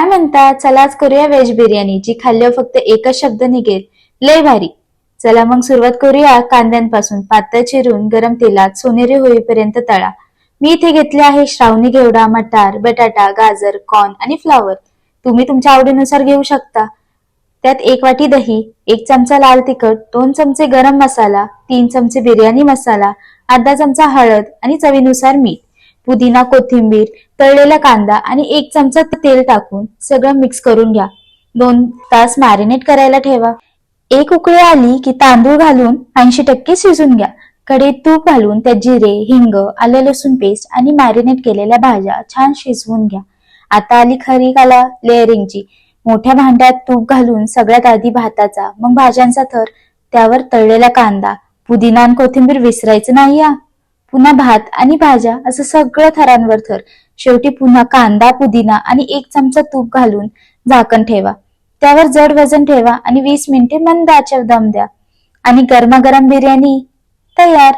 काय म्हणता, चला आज करूया व्हेज बिर्याणी, जी खाल्ल्यावर फक्त एकच शब्द निघेल, लय भारी. चला मग सुरुवात करूया कांद्यांपासून. पातळ चिरून गरम तेलात सोनेरी होईपर्यंत तळा. मी इथे घेतले आहे श्रावणी घेवडा, मटार, बटाटा, गाजर, कॉर्न आणि फ्लावर. तुम्ही तुमच्या आवडीनुसार घेऊ शकता. त्यात 1 वाटी दही, 1 चमचा लाल तिखट, 2 चमचे गरम मसाला, 3 चमचे बिर्याणी मसाला, अर्धा चमचा हळद आणि चवीनुसार मीठ, पुदिना, कोथिंबीर, तळलेला कांदा आणि 1 चमचा तेल टाकून सगळं मिक्स करून घ्या. 2 तास मॅरिनेट करायला ठेवा. एक उकळी आली की तांदूळ घालून 80% शिजून घ्या. कढईत तूप घालून त्यात जिरे, हिंग, आलं लसूण पेस्ट आणि मॅरिनेट केलेल्या भाज्या छान शिजवून घ्या. आता आली खरी कला लेअरिंगची. मोठ्या भांड्यात तूप घालून सगळ्यात आधी भाताचा, मग भाज्यांचा थर, त्यावर तळलेला कांदा, पुदिना आणि कोथिंबीर विसरायचं नाही हा. पुन्हा भात आणि भाज्या असं सगळं थरांवर थर. शेवटी पुन्हा कांदा, पुदिना आणि 1 चमचा तूप घालून झाकण ठेवा. त्यावर जड वजन ठेवा आणि 20 मिनिटे मंद आचेवर दम द्या आणि गरमागरम बिर्याणी तयार.